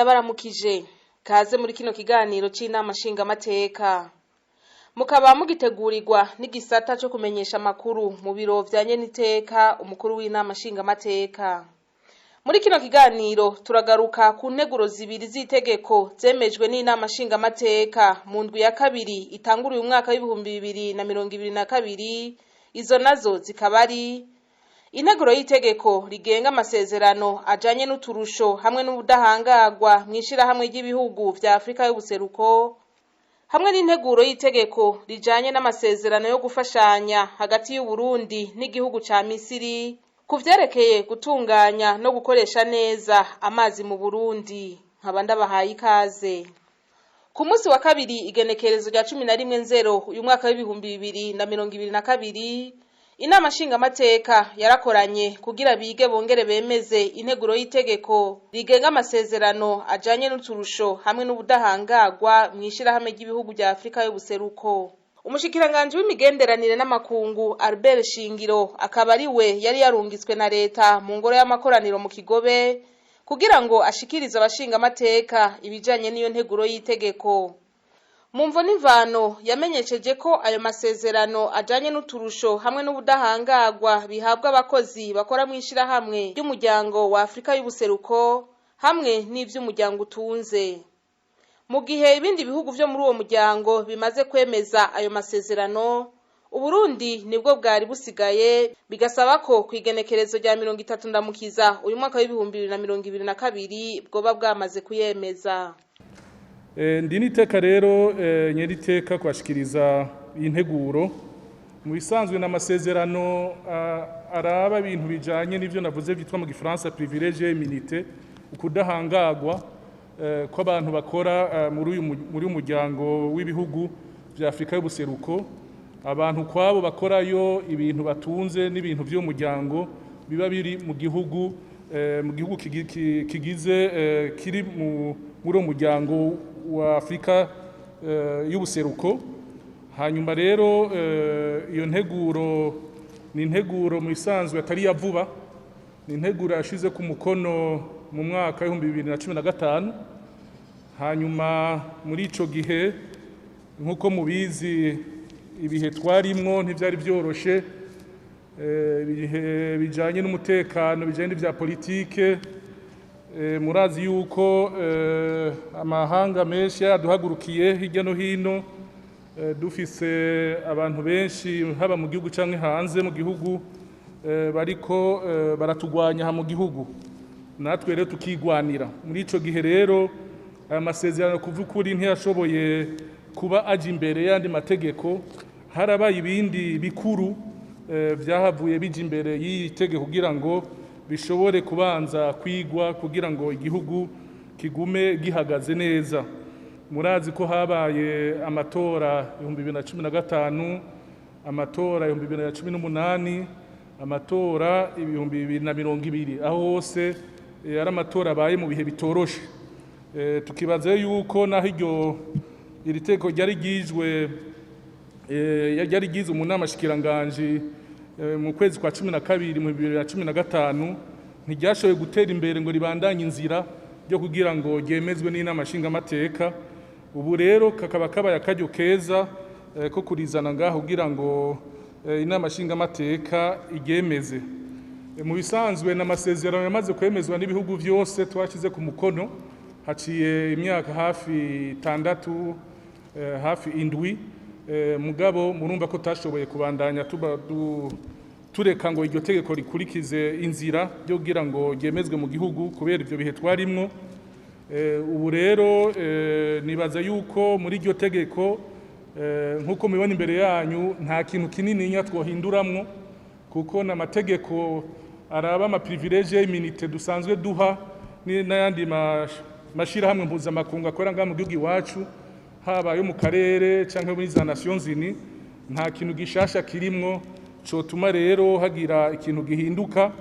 ndabaramukije kaze muri kino kiganiro c'Inama Nshingamateka mukaba mugitegurirwa n'igisata cyo kumenyesha makuru mu biro vya Nyeniteka umukuru w'Inama Nshingamateka. Muri kino kiganiro turagaruka ku nteguro zibiri z'itegeko zemejwe n'Inama Nshingamateka mu ndwi ya kabiri itanguriye umwaka w'ibihumbi 2022. Izo nazo zikaba ari integuro y'itegeko rigenga amasezerano ajanye n'uturusho hamwe n'ubudahangagwa mwishira hamwe ry'ibihugu vya Afrika y'ubuseruko, hamwe n'integuro y'itegeko rijanye n'amasezerano yo gufashanya hagati y'u Burundi n'igihugu ca Misiri kuvyerekeye gutunganya no gukoresha neza amazi mu Burundi. Nkaba ndabahaye ikaze. Ku munsi wa kabiri igenekerezo rya 11 Nzero uyu mwaka w'ibihumbi 2022, Inama Nshingamateka yarakoranye kugira bige bongere bemeze integuro y'itegeko rigenga amasezerano ajanye n'uturusho hamwe n'ubudahangagwa mwishira hamwe ry'ibihugu vya Afrika y'ubuseruko. Umushikiranganje w'imigenderanire n'amakungu Albert Shingiro akaba ari we yari yarungitswe na leta mu ngoro y'amakoraniro mu Kigobe kugira ngo ashikirize abashingamateka ibijanye n'iyo nteguro y'itegeko. Mumvo n'imvano yamenyesheje ko ayo masezerano ajanye n'uturusho hamwe n'ubudahangagwa bihabwa abakozi bakora mwishira hamwe y'umuryango wa Afrika y'ubuseruko hamwe n'ivy'umuryango utunze. Mu gihe ibindi bihugu vyo muri uwo muryango bimaze kwemeza ayo masezerano, Uburundi nibwo bwari busigaye, bigasaba ko kwigenekerezo rya 30 ndamukiza uyu mwaka w'ibihumbi 2022 bwoba bwamaze kuyemeza. Ndiniteka rero Nyeniteka kwashikiriza integuro mu bisanzwe n'amasezerano araba ibintu bijanye n'ivyo navuze byitwa mu Gifaransa privilege immunité, ukudahangagwa ko abantu bakora muri umuryango w'ibihugu vya Afrika y'ubuseruko, abantu kwabo bakorayo ibintu batunze n'ibintu vyo muryango biba biri mu gihugu kigize kiri muri umuryango wa Afrika y'ubuseruko. Hanyuma rero iyo nteguro ni integuro mu isanzwe atari ya vuba, ni integuro yashize ku mukono mu mwaka wa 2015. Hanyuma muri ico gihe nkuko mubizi ibihe twarimwo ntivyari byoroshe, ibihe bijanye n'umutekano bijanye n'ivya politike. Murazi yuko amahanga menshi yaduhagurukiye hirya no hino, dufise abantu benshi haba mu gihugu canke hanze mu gihugu bariko baratugwanya mu gihugu, natwe rero tukigwanira. Muri ico gihe rero aya masezerano kuvukuri ntiyashoboye kuba aje imbere yandi mategeko, harabaye ibindi bikuru vyahavuye bije imbere y'itegeko kugira ngo bishobore kubanza kwigwa kugira ngo igihugu kigume gihagaze neza. Murazi ko habaye amatora 2015, amatora 2018, amatora 2020, aho hose ari amatora abaye mu bihe bitoroshe. Tukibaza yuko naho iri teko ryari gizwe mu nama shikiranganje mu kwezi kwa 12 mu 2015, ntiryashoboye gutera imbere ngo ribandanye inzira ryo kugira ngo ryemezwe n'Inama Nshingamateka. Ubu rero kakaba kabaye akaryo keza ko kurizana ngaho kugira ngo Inama Nshingamateka igemeze. Mu bisanzwe n'amasezerano yamaze kwemezwa n'ibihugu vyose twashize ku mukono, haciye imyaka hafi 6 hafi indwi. Mugabo murumva ko tashoboye kubandanya tureka ngo iryo tegeko rikurikize inzira ryo kugira ngo ryemezwe mu gihugu kubera ivyo bihe twarimwo. Ubu rero nibaza yuko muri iryo tegeko nkuko mubibona imbere yanyu nta kintu kinini nya twohinduramwo, kuko n'amategeko araba ama privilege immunité dusanzwe duha n'ayandi mashira hamwe mpuzamakungu akora ngaha mu gihugu iwacu, haba yo mu karere canke muri za Nations Unies. Nta kintu gishasha kirimwo cotuma rero hagira ikintu gihinduka.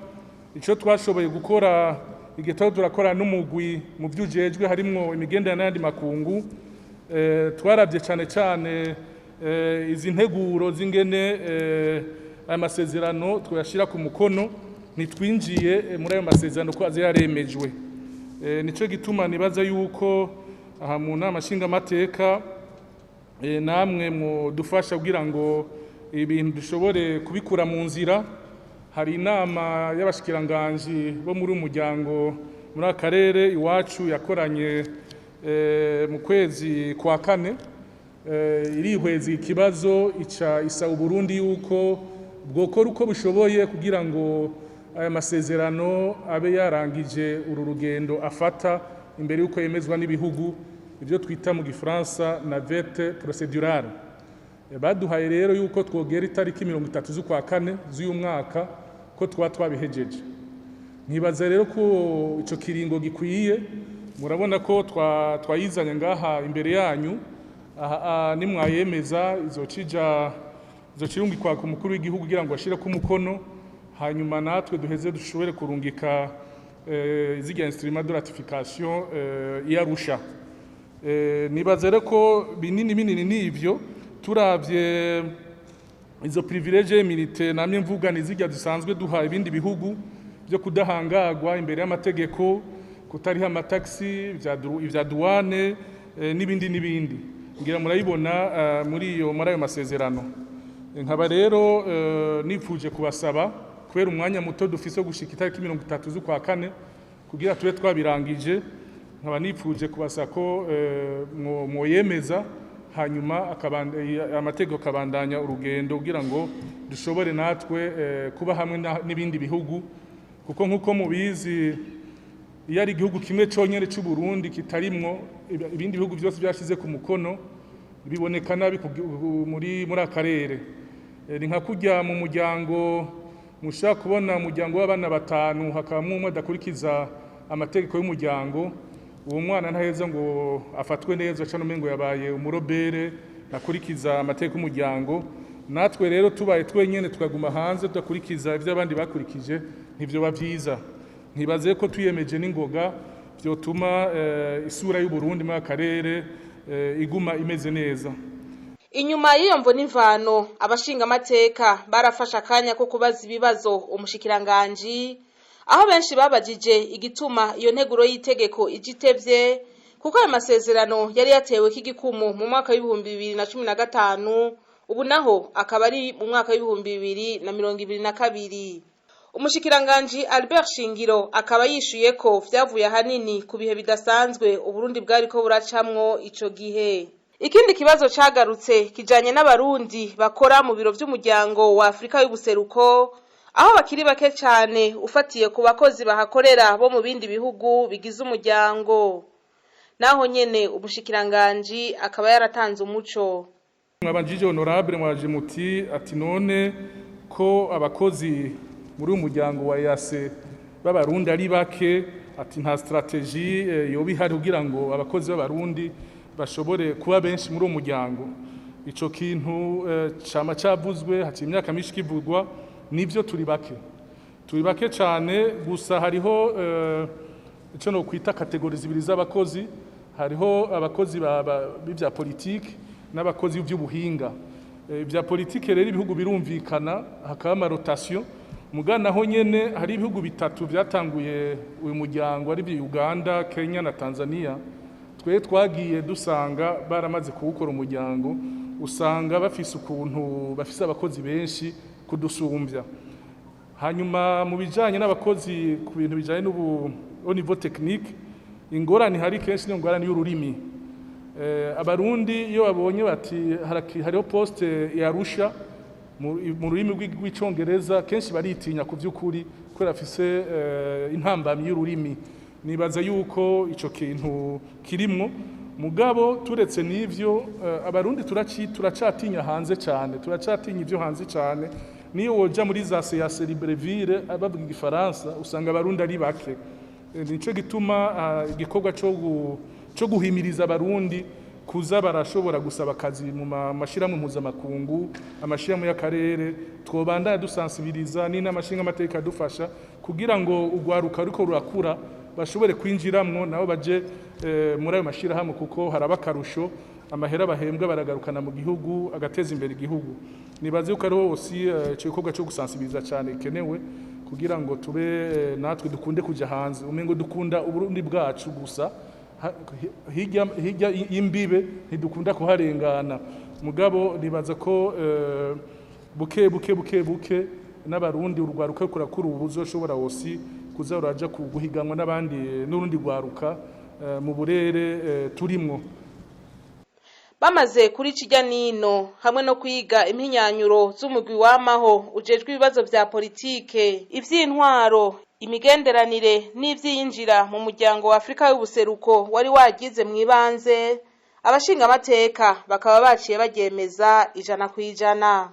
Ico twashoboye gukora igitabo turakora n'umugwi mu vyujejwe harimwo imigenderanire n'ayandi makungu, twaravye cane izi nteguro zingene aya masezerano twashira ku mukono, nitwinjiye muri ayo masezerano ko aziraremejwe. nico gituma nibaza yuko aha mu nama nshingamateka namwe mudufasha kugira ngo ibintu dushobore kubikura mu nzira. Hari inama y'abashikiranganji bo muri umuryango muri akarere iwacu yakoranye mu kwezi kwa kane, irihweza ikibazo isa Uburundi yuko bwokora uko bishoboye kugira ngo aya masezerano abe yarangije uru rugendo afata imbere yuko yemezwa n'ibihugu, ibyo twita mu Gifaransa navette procédurale. Baduhaye rero yuko twogera itariki 30 z'ukwa kane z'uyu mwaka ko twabihejeje. Nkibaza rero ko ico kiringo gikwiye, murabona ko twayizanye ngaha imbere yanyu, nimwayemeza izocirungikwa ku mukuru w'igihugu kugira ngo ashire ku mukono, hanyuma natwe duheze dushobore kurungika iziga instrument de ratification yarusha. Nibaza rero ko binini nivyo turavye izo privilege militaire namye mvuga nizijya dusanzwe duha ibindi bihugu byo kudahangagwa imbere y'amategeko, kutariha amataxi, ivya douane n'ibindi ngira murayibona muri ayo masezerano. Nkaba rero nipfuje kubasaba kubera umwanya muto dufise gushika itariki 30 z'ukwa kane kugira tube twabirangije, nkaba nipfuje kubasaba ko mwoyemeza hanyuma amategeko kabandanya urugendo kugira ngo dushobore natwe kuba hamwe n'ibindi bihugu, kuko nkuko mubizi iyo ari igihugu kimwe cyonyine cy'u Burundi kitarimwo ibindi bihugu byose byashize ku mukono biboneka nabi muri akarere. Ni nka kujya mu muryango mushaka kubona umuryango w'abana batanu hakabamo umwe adakurikiza amategeko y'umuryango, uwo mwana ntaheza ngo afatwe neza cyane umengo yabaye umurobere nakurikiza amategeko y'umuryango. Natwe rero tubaye twenyene tukaguma hanze tudakurikiza ivyo abandi bakurikije ntivyo bavyiza. Ntibaze ko tuyemeje n'ingoga vyotuma isura y'u Burundi mu akarere iguma imeze neza. Inyuma y'iyo mvo n'imvano abashingamateka barafasha akanya ko kubaza ibibazo umushikiranganji, aho benshi babajije igituma iyo nteguro y'itegeko igitevye, kuko ayo masezerano yari yatewe k'igikumu mu mwaka w'2015, ubu naho akaba ari mu mwaka w'2022. Umushikiranganji Albert Shingiro akaba yishuye ko vyavuye hanini ku bihe bidasanzwe Uburundi bwari ko buracamwo ico gihe. Ikindi kibazo cagarutse kijanye n'abarundi bakora mu biro vy'umuryango wa Afrika y'ubuseruko, aho bakiri bake cyane ufatiye ku bakozi bahakorera bo mu bindi bihugu bigize umuryango. Naho nyene umushikiranganji akaba yaratanze umuco. Mwabanjije honorable mwaje muti ati none ko abakozi muri umuryango wa yase b'abarundi ari bake, ati nta strategie yoba ihari kugira ngo abakozi b'abarundi bashobore kuba benshi muri uwo muryango. Ico kintu cama cavuzwe haciye imyaka myinshi kivugwa, nivyo turi bake cyane, gusa hariho ico no kwita kategori zibiri z'abakozi. Hariho abakozi b'ivya politike n'abakozi b'ubuhinga. Ibya politike rero ibihugu birumvikana hakaba amarotation, mugana ho nyene hari ibihugu bitatu byatanguye uyu muryango ari Uganda, Kenya na Tanzania. Twe twagiye dusanga baramaze kuwukora umuryango, usanga bafise ukuntu bafise abakozi benshi kudusumbya. Hanyuma mu bijanye n'abakozi ku bintu bijanye au niveau technique, ingorane hari kenshi n'ingorane y'ururimi. Abarundi iyo babonye bati hariho poste yarusha mu rurimi rw'icongereza, kenshi baritinya ku vy'ukuri ko rafise intambamyi y'ururimi. Nibaza yuko ico kintu kirimwo, mugabo turetse n'ivyo abarundi turacatinya hanze cyane, turacatinya ivyo hanze cyane. Niyo woja muri za CAC Libreville abavuga igifaransa usanga abarundi ari bake. Nico gituma igikorwa cyo guhimiriza abarundi kuza barashobora gusaba akazi mu mashirahamwe mpuzamakungu, amashirahamwe y'akarere, twobandanya dusensibiliza n'Inama Nshingamateka dufasha kugira ngo ugwaruka ariko rurakura bashobore kwinjiramwo nabo baje muri ayo mashirahamwe, kuko haraba akarusho, amahera bahembwa baragarukana mu gihugu agateza imbere igihugu. Nibaze yuko ariho osi ico gikorwa cyo gusensibiliza cyane kenewe kugira ngo tube natwe dukunde kuja hanze umengo dukunda uburundi bwacu gusa hirya y'imbibe ntidukunda kuharengana mugabo nibaza ko buke n'abarundi urwaruka kurakura ubuzoshobora wose kuza uraja guhiganwa n'abandi n'urundi rwaruka mu burere turimwo. Bamaze kuri kijya nino hamwe no kwiga impinyanyuro z'umugwi wamaho ujejwe ibibazo vya politike ivy'intwaro imigenderanire n'ivy'iyinjira mu muryango wa Afrika y'ubuseruko wari wagize mwibanze abashingamateka bakaba baciye bagyemeza 100%.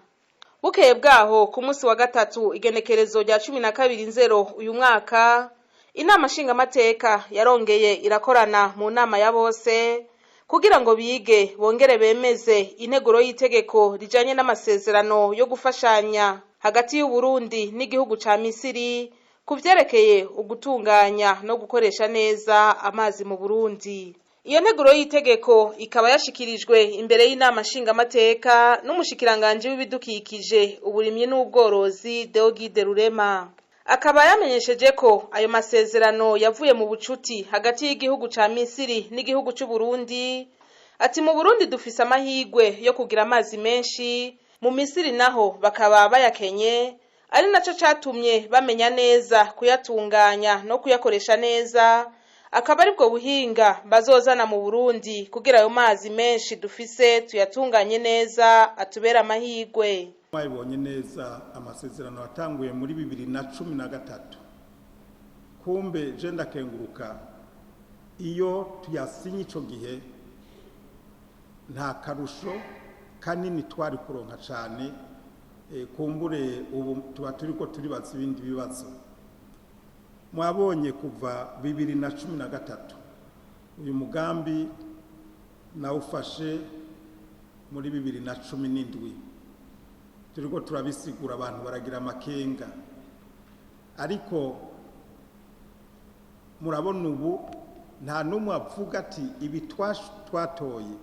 Bukeye bwaho ku munsi wa gatatu igenekerezo rya 12 Nzero uyu mwaka inama nshingamateka yarongeye irakorana mu nama ya bose kugira ngo bige bongere bemeze integuro y'itegeko rijanye n'amasezerano yo gufashanya hagati y'u Burundi n'igihugu ca Misiri kuvyerekeye ugutunganya no gukoresha neza amazi mu Burundi. Iyo nteguro y'itegeko ikaba yashikirijwe imbere y'inama nshingamateka n'umushikiranganje w'ibidukikije uburimyi n'ubworozi Deogide Rurema. Akaba yamenyesheje ko ayo masezerano yavuye mu bucuti hagati y'igihugu ca Misiri n'igihugu c'u Burundi ati mu Burundi dufise amahigwe yo kugira amazi menshi mu Misiri naho bakaba bayakenye ari naco catumye bamenya neza kuyatunganya no kuyakoresha neza akaba aribwo buhinga bazozana mu Burundi kugira ayo mazi menshi dufise tuyatunganye neza atubera amahigwe. Mwabonye neza amasezerano atanguye muri 2013 kumbe je ndakenguruka iyo tuyasinye ico gihe nta karusho kanini twari kuronka cyane kumbure ubu tuba turiko turibaza ibindi bibazo. Mwabonye kuva 2013 uyu mugambi nawufashe muri 2017 turiko turabisigura abantu baragira amakenga ariko murabona ubu nta numwe avuga ati ibi twatoye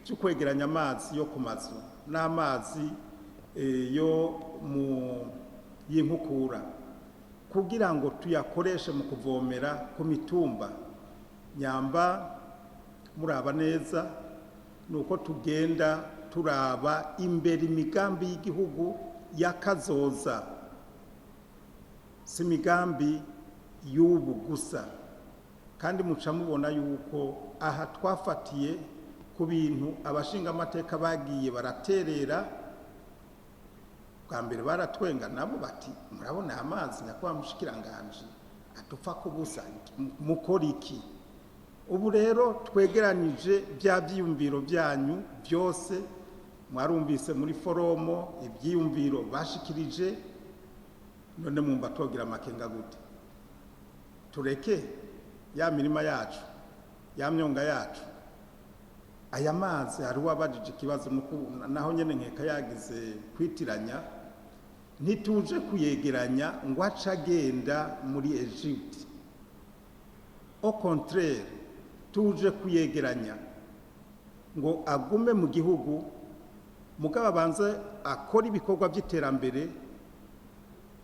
cyo kwegeranya amazi yo ku mazu n'amazi yo mu yinkukura kugira ngo tuyakoreshe mu kuvomera ku mitumba nyamba muraba neza nuko tugenda turaba imbere imigambi y'igihugu yakazoza si migambi y'ubu gusa kandi muca mubona yuko aha twafatiye ku bintu abashingamateka bagiye baraterera bwa mbere baratwenga nabo bati murabona amazi nyakwa mushikiranganje atupfa kubusa mukora iki ubu rero twegeranije bya byiyumviro byanyu byose mwarumvise muri foromo ibyiyumviro bashikirije none mumba togira amakenga gute tureke ya mirima yacu ya myonga yacu aya mazi hari wabajije ikibazo naho nyene nkeka yagize kwitiranya ntituje kuyegeranya ngo acagenda muri Egypt au contraire tuje kuyegeranya ngo agume mu gihugu mugaba banze akora ibikorwa by'iterambere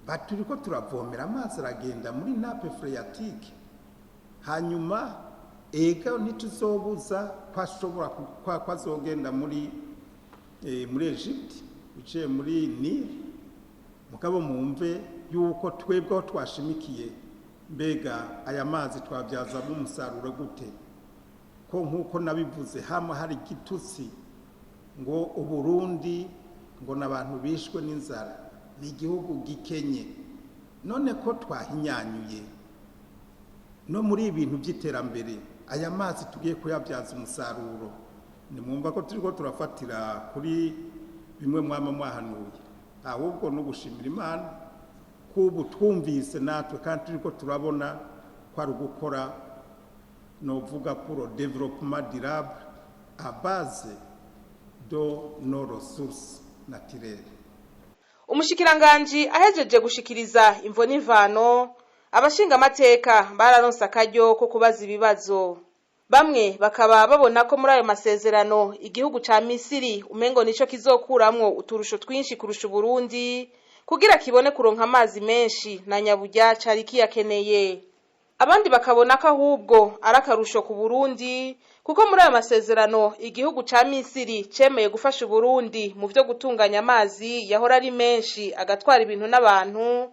baturiko turavomera amazi aragenda muri nappe phréatique hanyuma ega ntituzobuza kwashobora kwazogenda muri Egypt bice muri Nil mugabo mumve yuko twebwe twashimikiye mbega aya mazi twabyaza mu musaruro gute ko nkuko nabivuze hama hari gitutsi ngo uburundi ngo nabantu bishwe n'inzara ni igihugu gikenye none ko twahinyanyuye no muri ibintu by'iterambere aya mazi tugiye kuyabyaza umusaruro nimwumva ko turiko turafatira kuri bimwe mwama mwahanuye ahubwo no gushimira Imana kubu twumvise natwe kandi turiko turabona ko ari gukora no vuga pour développement durable à base de nos ressources naturelles. Umushikiranganji ahejeje gushikiriza imvo n'imvano abashingamateka bararonse akaryo ko kubaza ibibazo. Bamwe bakaba babona ko muri ayo masezerano igihugu ca Misiri umengo nico kizokuramwo uturusho twinshi kurusha Burundi kugira kibone kuronka amazi menshi na nyaburya cari kiyakeneye. Abandi bakabona ko ahubwo ari akarusho ku Burundi kuko muri ayo masezerano igihugu ca Misiri cemeye gufasha Burundi mu vyo gutunganya amazi yahora ari menshi agatwara ibintu n'abantu.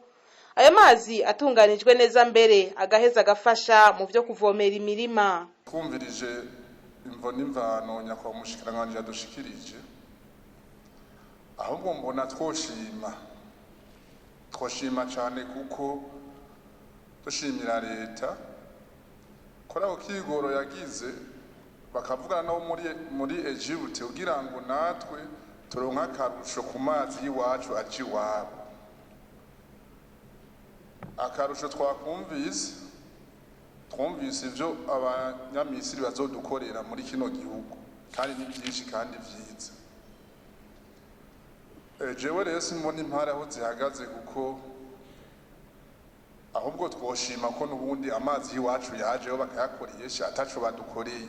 Ayo mazi atunganijwe neza mbere agaheza agafasha mu vyo kuvomera imirima. Twumvirije imvo n'imvano nyakwa mushikiranganje yadushikirije, ahubwo mbona twoshima cyane kuko dushimira leta kora ko kigoro yagize bakavugana no muri Egypt kugira ngo natwe turonka akarusho ku mazi y'iwacu aci wabo. Akarusho twumvise ivyo abanyamisiri bazodukorera muri kino gihugu kandi ni byinshi kandi vyiza. Jewe rero simbona impara aho zihagaze kuko ahubwo twoshima ko nubundi amazi y'iwacu yajeho bakayakoresha ataco badukoreye.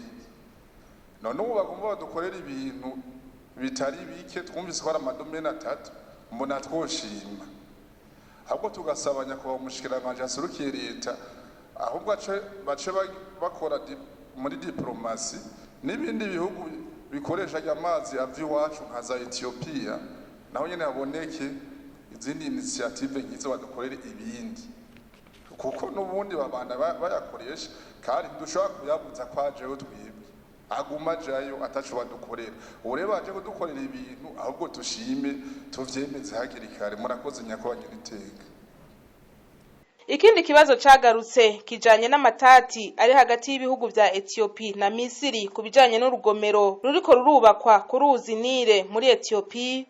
None ubu bagomba badukorera ibintu bitari bike, twumvise ko ari amadomene 3, mbona twoshima. Ahubwo tugasabanya ko umushikiranganje asurukiye leta ahubwo bace bakora muri diplomasi n'ibindi bihugu bikoresha amazi ava iwacu nka za Ethiopia, naho nyene haboneke izindi initiative ngizo badukorere ibindi kuko nubundi babanda bayakoresha kandi dushobora kuyabuza kwajeho twibwe aguma jayo ataco badukorera. Ure baje kudukorera ibintu ahubwo tushime tuvyemeze hakirikare. Murakoze nyakubahwa iteka. Ikindi kibazo cagarutse kijanye n'amatati ari hagati y'ibihugu vya Ethiopia na Misiri kubijanye n'urugomero ruriko rurubakwa ku ruzi Nile muri Ethiopia,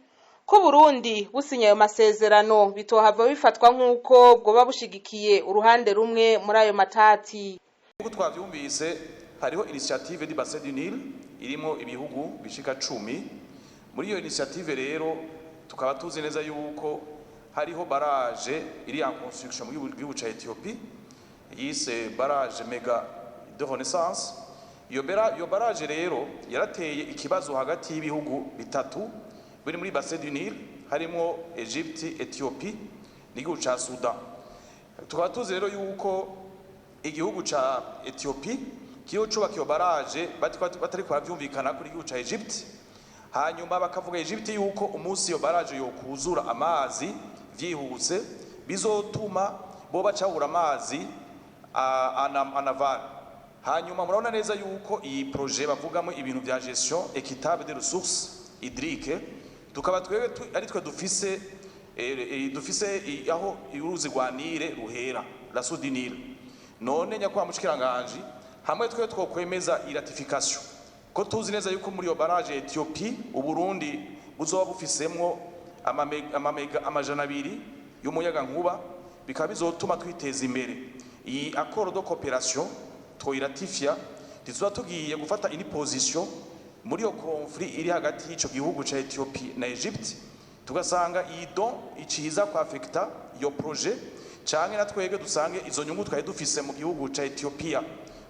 ko Burundi businya ayo masezerano bitohava bifatwa nk'uko bwoba bushigikiye uruhande rumwe muri ayo matati. Uko twavyumvise hariho initiative di bassin du Nil irimo ibihugu bishika 10. Muri iyo initiative rero tukaba tuzi neza yuko hariho barrage iri en construction mu gihugu ca Ethiopia yise barrage mega de renaissance. Iyo barrage rero yarateye ikibazo hagati y'ibihugu bitatu biri muri bassin du Nil harimo Egypt, Ethiopia n'igihugu ca Sudan. Tukaba tuzi rero yuko igihugu ca Ethiopia kiyo cubaka iyo barrage batari kwavyumvikana kuri igihugu ca Egypt, hanyuma bakavuga Egypt yuko umunsi iyo barrage yo kuzura amazi vyihuse bizotuma bo bacabura amazi anavana. Hanyuma murabona neza yuko iyi projet bavugamo ibintu vya gestion équitable des ressources hydriques, tukaba twebwe ari twe dufise aho uruzi rwa Nile ruhera la Sud Nile. None nyakwa mushikiranganje hamwe twe twokwemeza iratification ko tuzi neza yuko muri yo barrage Ethiopia Uburundi buzoba bufisemwo amamega 200 y'umuyaga nkuba, bikaba bizotuma twiteza imbere. Iyi accord de coopération twoiratifia tizoba tugiye gufata ini position muri yo conflit iri hagati y'ico gihugu ca Ethiopia na Egypt, tugasanga iyi don iciza kwa affecta yo projet canke na twege dusange izo nyungu twaye dufise mu gihugu ca Ethiopia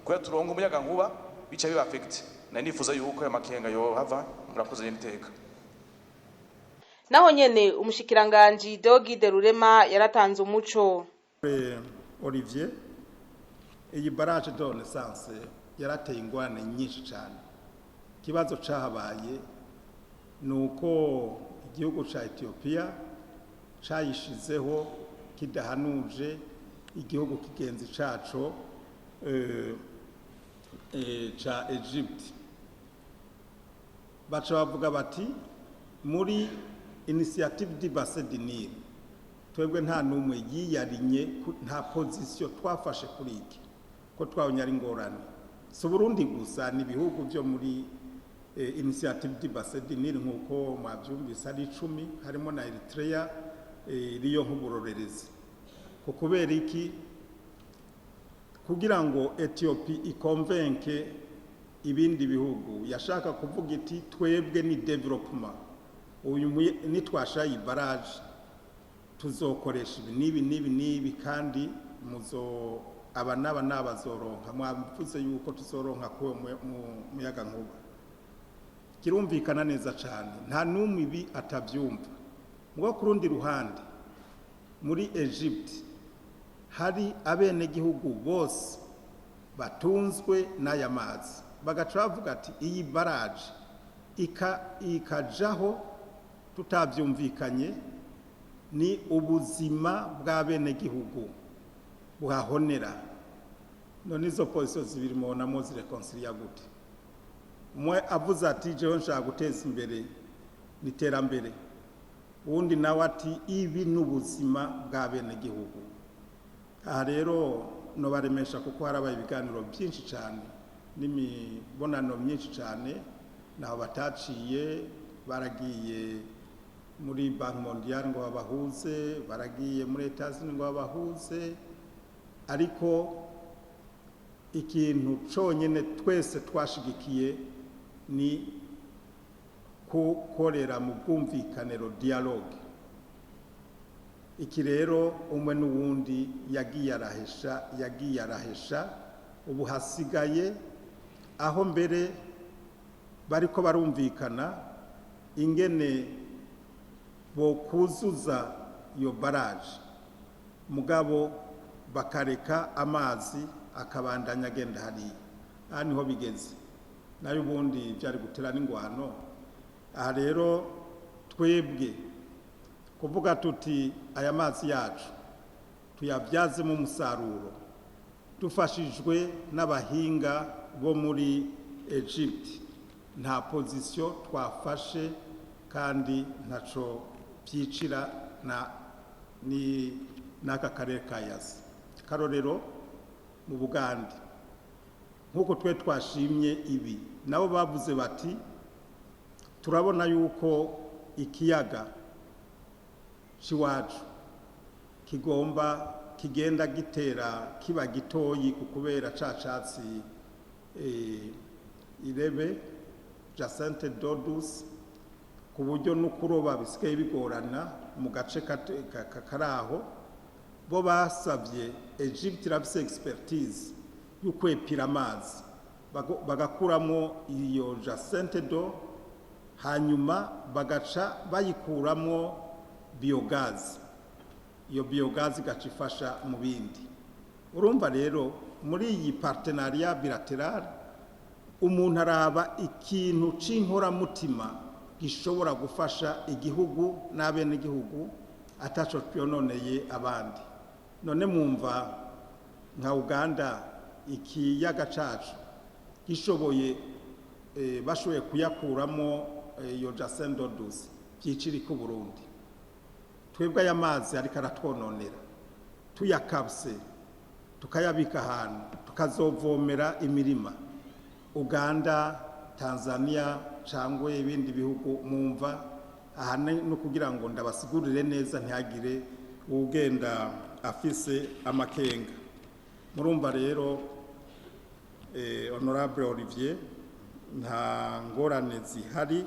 ko turongo umuyaga nkuba bica biba affect. Na nifuza yuko amakenga yo hava. Murakoze n'iteka. Naho nyene umushikiranganje Dogide Rurema yaratanze umuco. Olivier, iyi barrage de renaissance yarateye ingwane nyinshi cyane. Kibazo cahabaye nuko igihugu ca Ethiopia cayishizeho kidahanuje igihugu kigenzi caco ca Egypt. Baca bavuga bati muri initiative di bassin du Nil twebwe nta numwe yiyarinye, nta position twafashe kuri iki ko twabonye ari ngorane. Si Burundi gusa ni ibihugu byo muri initiative di bassin du Nil nkuko mwavyumvise ari 10, harimo na Eritrea iriyo nk'uburorerezi. Ko kubera iki kugira ngo Ethiopia ikonvenke ibindi bihugu yashaka kuvuga iti twebwe ni development, uyu nitwashaye barrage tuzokoresha nibi kandi muzo abanaba nabazoronka. Mwavuze yuko tuzoronka ko muyaga nkuba, kirumvikana neza cyane, nta numwe ibi atavyumva. Ngo kurundi ruhande muri Egypte hari abenegihugu bose batunzwe n'aya mazi, bagaca bavuga ati iyi baraje ikajaho tutabyumvikanye, ni ubuzima bw'abenegihugu buhahonera. None izo posiyo zibiri mubonamo zirekonsilia gute? Umwe avuze ati jewe nshaka guteza imbere n'iterambere, uwundi nawe ati ibi n'ubuzima bw'abenegihugu. Aha rero nobaremesha kuko harabaye ibiganiro byinshi cyane n'imibonano myinshi cyane, naho bataciye baragiye muri Banki Mondiale ngo babahuze, baragiye muri Etats-Unis ngo babahuze, ariko ikintu cyonyine twese twashigikiye ni gukorera mu bwumvikaniro, dialogue. Iki rero umwe n'uwundi yagiye arahesha, ubu hasigaye aho mbere bariko barumvikana ingene bo kuzuza iyo baraje, mugabo bakareka amazi akabandanya agenda hariya. Aha niho bigeze, nayo ubundi byari gutera n'ingwano. Aha rero twebwe kuvuga tuti aya mazi yacu tuyabyazemo umusaruro dufashijwe n'abahinga bo muri Egypte, nta pozisiyo twafashe kandi ntaco byicira n'aka karere ka Yasi. Karorero mu Bugande nk'uko twe twashimye ibi, nabo bavuze bati turabona yuko ikiyaga ciwacu kigenda gitera kiba gitoyi kubera cacatsi irebe Jacinthe Dodus, ku buryo no kuroba bisigaye bigorana mu gace karaho. Bo basabye Egypte irafise expertise y'ukwepira amazi, bagakuramo iyo Jacinthe Do, hanyuma bagaca bayikuramo biogaz. Iyo biogaz igaca ifasha mu bindi. Urumva rero muri iyi partenariat bilateral umuntu araba ikintu c'inkoramutima gishobora gufasha igihugu n'abenegihugu ataco twononeye abandi. None mwumva nka Uganda ikiyaga cacu gishoboye bashoboye kuyakuramo iyo Jacinthe Dodus byiciri ku Burundi. Twebwe aya mazi ariko aratwononera, tuyakabse tukayabika ahantu tukazovomera imirima. Uganda, Tanzania cyangwa ibindi bihugu mwumva aha no kugira ngo ndabasigurire neza ntihagire ugenda afise amakenga. Murumva rero Honorable Olivier, nta ngorane zihari,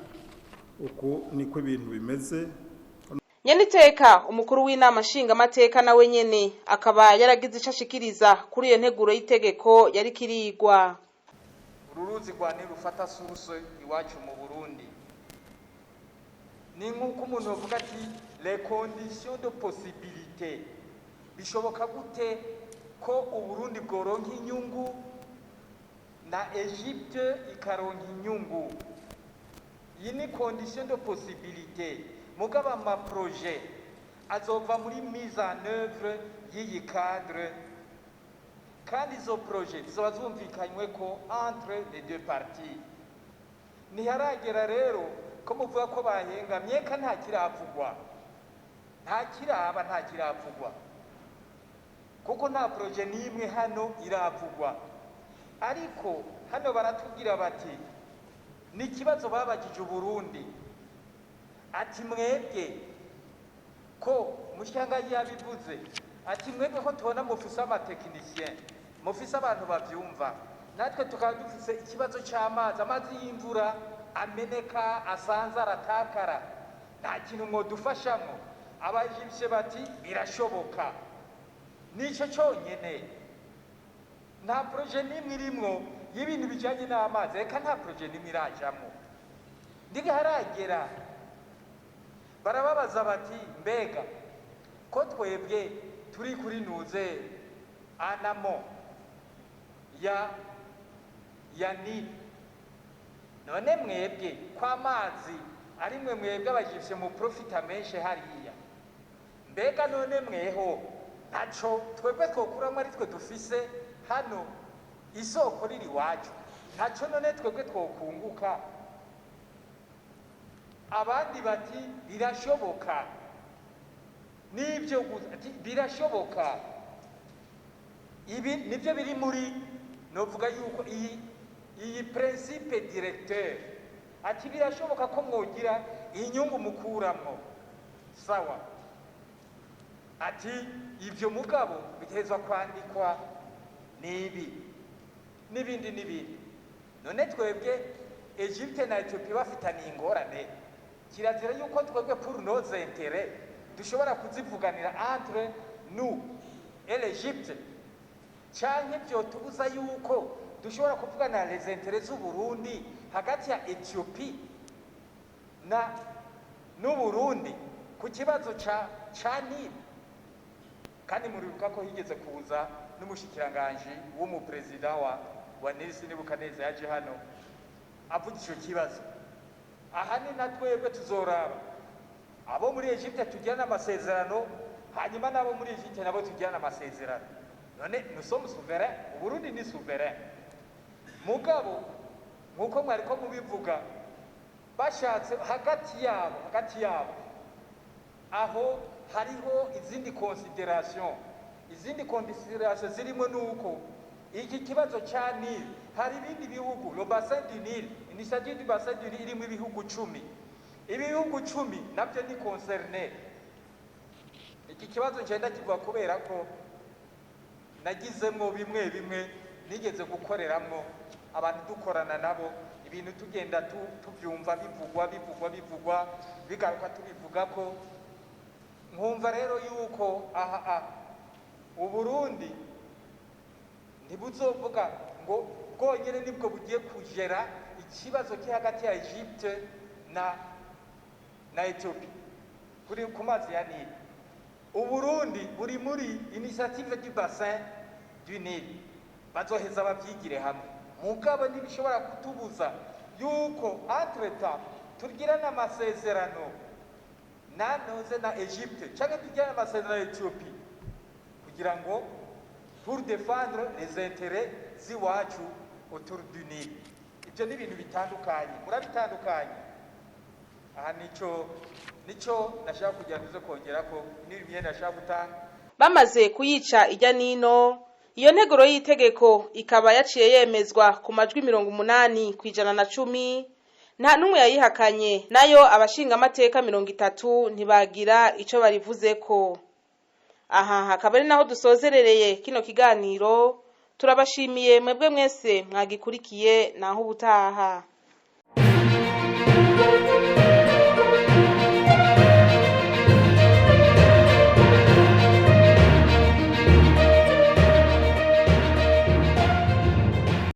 uko niko ibintu bimeze. Nyeniteka umukuru w'Inama Nshingamateka nawe nyene akaba yaragize icashikiriza kuri iyo nteguro y'itegeko yari kirigwa. Ururuzi rwa Nile rufata source iwacu mu Burundi. Ni nk'uko umuntu avuga ati les conditions de possibilité, bishoboka gute ko Uburundi bworonka inyungu na Egypte ikaronka inyungu. Iyi ni condition de possibilité. Mugaba ama projet azova muri mise en œuvre y'iyi cadre, kandi izo projet zizoba zumvikanywe ko entre les deux parties. Ntiharagera rero ko muvuga ko bahengamye, ka nta kiravugwa, nta kiravugwa kuko nta projet n'imwe hano iravugwa. Ariko hano baratubwira bati ni ikibazo babagije Uburundi, ati mwebwe ko mushanga yabivuze, ati mwebwe ko tubona mufise amatekinisien, mufise abantu bavyumva, natwe tukaba dufise ikibazo c'amazi, amazi y'imvura ameneka, asanza, aratakara, nta kintu mwodufashamo. Abajibishe bati birashoboka. Nico cyonyene, nta projet nimwe irimwo y'ibintu bijanye n'amazi, reka nta projet nimwe irajamo. Ndiga haragera barababaza bati mbega ko twebwe turi kuri nuze anamo ya Nili. None mwebwe kw'amazi ari mwe mwebwe abajivye mu profita menshi hariya, mbega none mweho naco twebwe twokuramwo ari twe dufise hano isoko riri wacu, naco none twebwe twokunguka? Abandi bati birashoboka, nibyo birashoboka. Ibi nibyo biri muri novuga yuko iyi principe directeur, ati birashoboka ko mwogira inyungu mukuramwo, sawa. Ati ibyo mugabo bitezwa kwandikwa n'ibindi. None twebwe Egypte na Ethiopia bafitaniye ingorane, kirazira yuko twebwe pour nos intérêts dushobora kuzivuganira entre nous et l'Egypte, canke byo tubuza yuko dushobora kuvugana les intérêts z'u Burundi hagati ya Ethiopia n'u Burundi ku kibazo ca Nili. Kandi muribuka ko higeze kuza n'umushikiranganje w'umuperezida wa Nili Sinibukaneza yaje hano avuga ico kibazo. Aha ni na twebwe tuzoraba abo muri Egypte tujyana amasezerano, hanyuma nabo muri Egypte nabo tujyana amasezerano. None nous sommes souverains, Uburundi ni souverain. Mugabo nkuko mwari ko mubivuga bashatse hagati yabo aho hariho izindi consideration zirimo nuko iki kibazo ca Nili hari ibindi bihugu, le bassin du Nil, initiative du bassin du Nil irimo ibihugu 10. Ibihugu 10 nabyo ni concerné. Iki kibazo ngenda kivuga kubera ko nagizemo bimwe nigeze gukoreramwo abantu dukorana nabo, ibintu tugenda tuvyumva bivugwa bigaruka tubivuga ko nkumva rero yuko Uburundi ntibuzovuga ngo bwonyene nibwo bugiye kugera ikibazo ki hagati ya Egypte na Ethiopia kuri ku mazi ya Nili. Uburundi buri muri initiative du bassin du Nil, bazoheza bavyigire hamwe. Mugabo ntibishobora kutubuza yuko entre-temps tugirana amasezerano nanoze na Egypte canke tugirana amasezerano na Ethiopia kugira ngo pour défendre les intérêts z'iwacu autour du Nil. Ibyo ni ibintu bitandukanye, murabitandukanye. Aha nico nashaka kugira ngo kongera ko n'ibindi nashaka gutanga. Bamaze kuyica ijya nino, iyo nteguro y'itegeko ikaba yaciye yemezwa ku majwi 80% nta numwe yayihakanye, nayo abashingamateka 30 ntibagira ico barivuzeko. Aha hakaba ari naho dusozerereye kino kiganiro. Turabashimiye mwebwe mwese mwagikurikiye, naho ubutaha.